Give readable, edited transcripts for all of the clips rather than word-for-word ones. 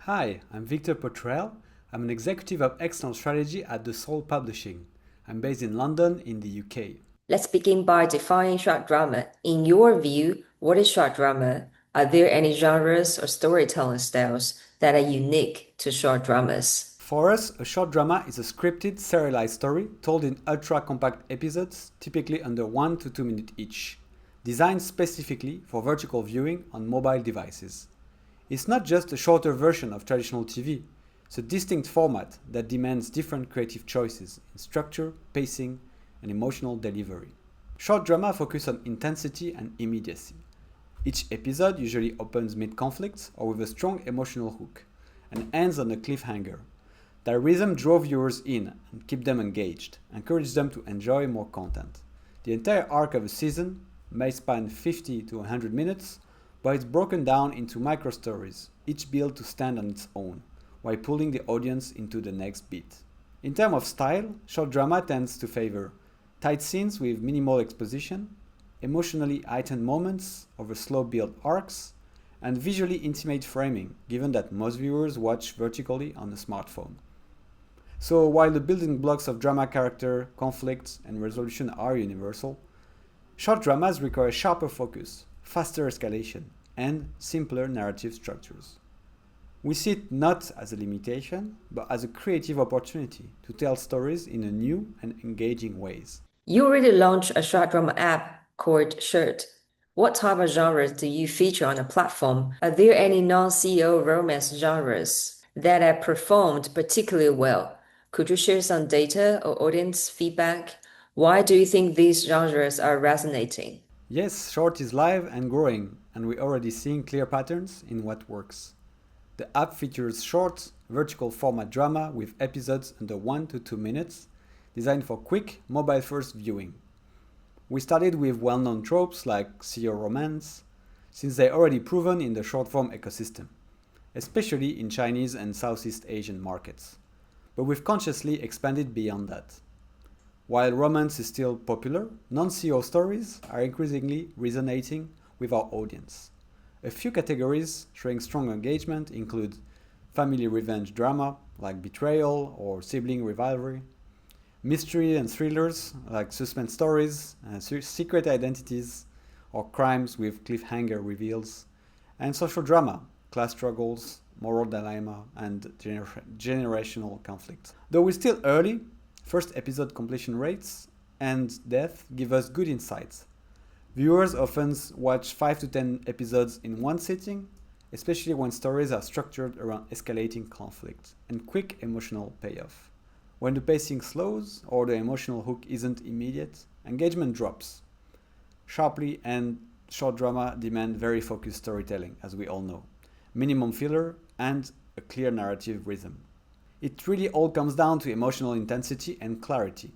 Hi, I'm Victor Potrel. I'm an executive of external strategy at TheSoul Publishing. I'm based in London, in the UK. Let's begin by defining short drama. In your view, what is short drama? Are there any genres or storytelling styles that are unique to short dramas? For us, a short drama is a scripted, serialized story told in ultra-compact episodes, typically under 1 to 2 minutes each, designed specifically for vertical viewing on mobile devices. It's not just a shorter version of traditional TV, it's a distinct format that demands different creative choices in structure, pacing, and emotional delivery. Short drama focus on intensity and immediacy. Each episode usually opens mid-conflict or with a strong emotional hook, and ends on a cliffhanger. That rhythm draws viewers in and keep them engaged, encourage them to enjoy more content. The entire arc of a season may span 50 to 100 minutes, but it's broken down into micro-stories, each built to stand on its own, while pulling the audience into the next beat. In terms of style, short drama tends to favor tight scenes with minimal exposition, emotionally heightened moments over slow build arcs, and visually intimate framing, given that most viewers watch vertically on a smartphone. So while the building blocks of drama, character, conflict, and resolution are universal, short dramas require sharper focus, faster escalation, and simpler narrative structures. We see it not as a limitation, but as a creative opportunity to tell stories in a new and engaging ways. You already launched a short drama app called Shirt. What type of genres do you feature on the platform? Are there any non-CEO romance genres that have performed particularly well? Could you share some data or audience feedback? Why do you think these genres are resonating? Yes, short is live and growing, and we're already seeing clear patterns in what works. The app features short, vertical format drama with episodes under 1 to 2 minutes, designed for quick, mobile-first viewing. We started with well-known tropes like CEO romance, since they're already proven in the short-form ecosystem, especially in Chinese and Southeast Asian markets. But we've consciously expanded beyond that. While romance is still popular, non-CEO stories are increasingly resonating with our audience. A few categories showing strong engagement include family revenge drama, like betrayal or sibling rivalry, mystery and thrillers, like suspense stories, secret identities, or crimes with cliffhanger reveals, and social drama, class struggles, moral dilemma, and generational conflict. Though we're still early, first episode completion rates and depth give us good insights. Viewers often watch 5 to 10 episodes in one sitting, especially when stories are structured around escalating conflict and quick emotional payoff. When the pacing slows or the emotional hook isn't immediate, engagement drops sharply, and short drama demand very focused storytelling, as we all know, minimum filler, and a clear narrative rhythm. It really all comes down to emotional intensity and clarity.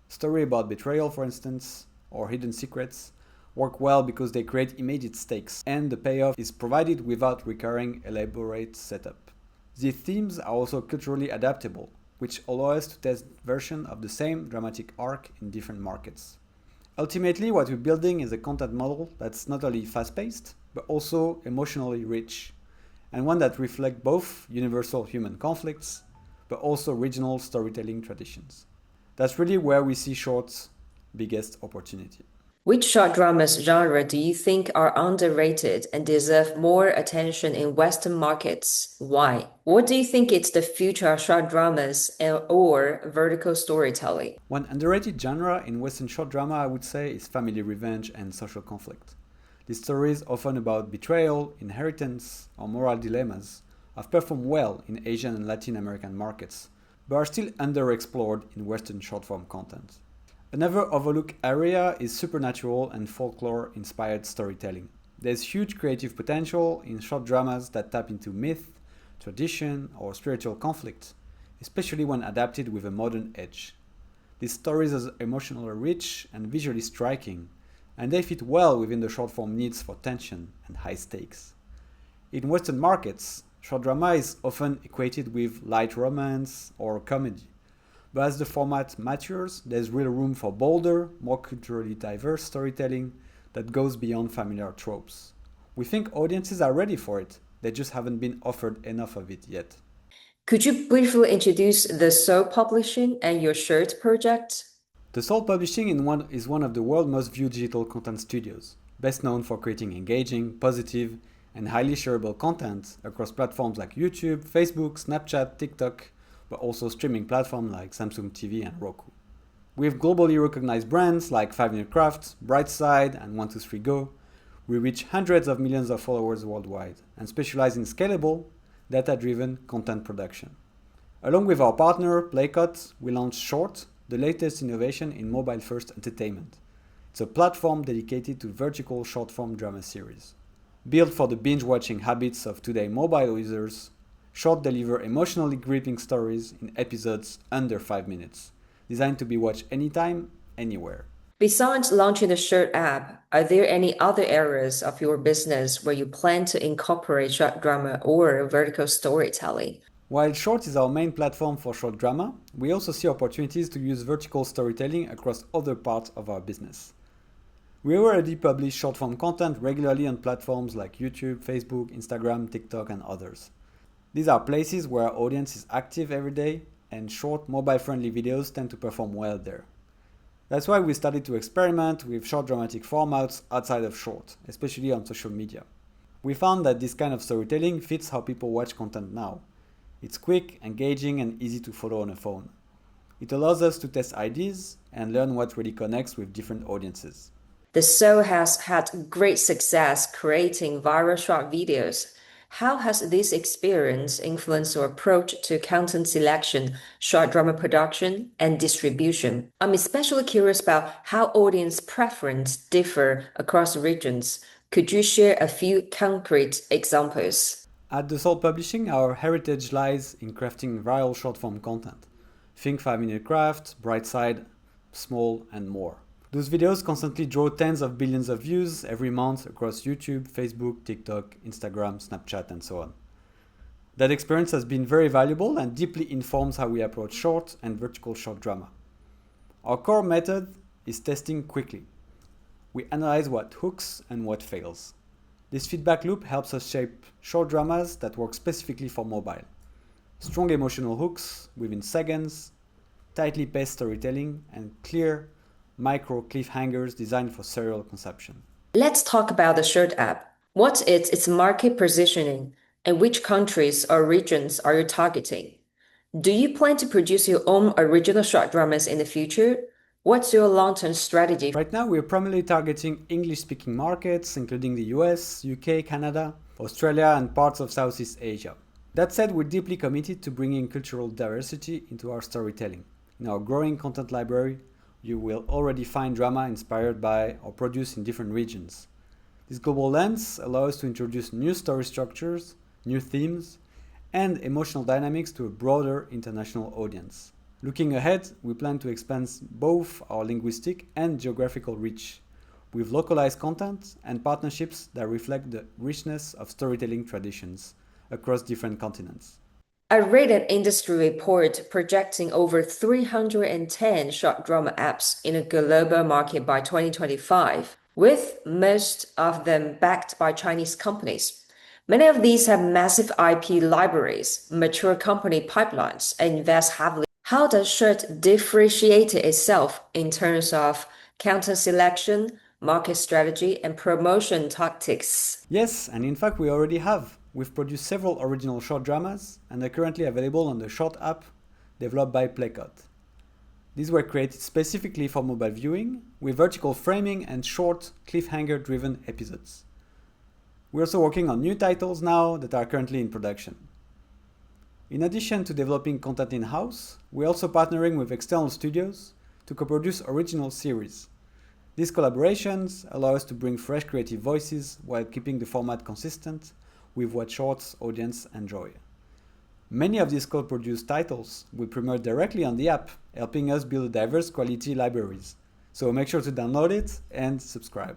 Story about betrayal, for instance, or hidden secrets, work well because they create immediate stakes, and the payoff is provided without recurring elaborate setup. These themes are also culturally adaptable, which allow us to test versions of the same dramatic arc in different markets. Ultimately, what we're building is a content model that's not only fast-paced, but also emotionally rich, and one that reflects both universal human conflicts, but also regional storytelling traditions. That's really where we see short's biggest opportunity. Which short dramas genre do you think are underrated and deserve more attention in Western markets? Why? What do you think is the future of short dramas or vertical storytelling? One underrated genre in Western short drama, I would say, is family revenge and social conflict. These stories, often about betrayal, inheritance, or moral dilemmas, have performed well in Asian and Latin American markets, but are still underexplored in Western short-form content. Another overlooked area is supernatural and folklore-inspired storytelling. There's huge creative potential in short dramas that tap into myth, tradition, or spiritual conflict, especially when adapted with a modern edge. These stories are emotionally rich and visually striking, and they fit well within the short-form needs for tension and high stakes. In Western markets, short drama is often equated with light romance or comedy. But as the format matures, there's real room for bolder, more culturally diverse storytelling that goes beyond familiar tropes. We think audiences are ready for it, They just haven't been offered enough of it yet. Could you briefly introduce TheSoul Publishing and your shirt project? TheSoul Publishing is one of the world's most viewed digital content studios, best known for creating engaging, positive, and highly shareable content across platforms like YouTube, Facebook, Snapchat, TikTok, but also streaming platforms like Samsung TV and Roku. With globally recognized brands like 5 Minute Craft, Brightside, and 123Go, we reach hundreds of millions of followers worldwide and specialize in scalable, data-driven content production. Along with our partner, Playcut, we launched Short, the latest innovation in mobile-first entertainment. It's a platform dedicated to vertical short-form drama series. Built for the binge-watching habits of today's mobile users, Short deliver emotionally gripping stories in episodes under 5 minutes, designed to be watched anytime, anywhere. Besides launching the Shirt app, are there any other areas of your business where you plan to incorporate short drama or vertical storytelling? While Short is our main platform for short drama, we also see opportunities to use vertical storytelling across other parts of our business. We already publish short-form content regularly on platforms like YouTube, Facebook, Instagram, TikTok, and others. These are places where our audience is active every day, and short, mobile-friendly videos tend to perform well there. That's why we started to experiment with short dramatic formats outside of Short, especially on social media. We found that this kind of storytelling fits how people watch content now. It's quick, engaging, and easy to follow on a phone. It allows us to test ideas and learn what really connects with different audiences. TheSoul has had great success creating viral short videos. How has this experience influenced your approach to content selection, short drama production, and distribution? I'm especially curious about how audience preferences differ across regions. Could you share a few concrete examples? At TheSoul Publishing, our heritage lies in crafting viral short-form content. Think 5 Minute Craft, Brightside, Small, and more. Those videos constantly draw tens of billions of views every month across YouTube, Facebook, TikTok, Instagram, Snapchat, and so on. That experience has been very valuable and deeply informs how we approach short and vertical short drama. Our core method is testing quickly. We analyze what hooks and what fails. This feedback loop helps us shape short dramas that work specifically for mobile. Strong emotional hooks within seconds, tightly paced storytelling, and clear micro cliffhangers designed for serial consumption. Let's talk about the Shirt app. What is its market positioning, and which countries or regions are you targeting? Do you plan to produce your own original short dramas in the future? What's your long-term strategy? Right now, we're primarily targeting English-speaking markets, including the US, UK, Canada, Australia, and parts of Southeast Asia. That said, we're deeply committed to bringing cultural diversity into our storytelling. In our growing content library, you will already find drama inspired by or produced in different regions. This global lens allows us to introduce new story structures, new themes, and emotional dynamics to a broader international audience. Looking ahead, we plan to expand both our linguistic and geographical reach, with localized content and partnerships that reflect the richness of storytelling traditions across different continents. I read an industry report projecting over 310 short drama apps in a global market by 2025, with most of them backed by Chinese companies. Many of these have massive IP libraries, mature company pipelines, and invest heavily. How does Shirt differentiate itself in terms of content selection, market strategy, and promotion tactics? Yes, and in fact we already have. We've produced several original short dramas and are currently available on the Short app developed by Playcut. These were created specifically for mobile viewing with vertical framing and short cliffhanger-driven episodes. We're also working on new titles now that are currently in production. In addition to developing content in-house, we're also partnering with external studios to co-produce original series. These collaborations allow us to bring fresh creative voices while keeping the format consistent with what Short's audience enjoy. Many of these co-produced titles will premiere directly on the app, helping us build diverse quality libraries. So make sure to download it and subscribe.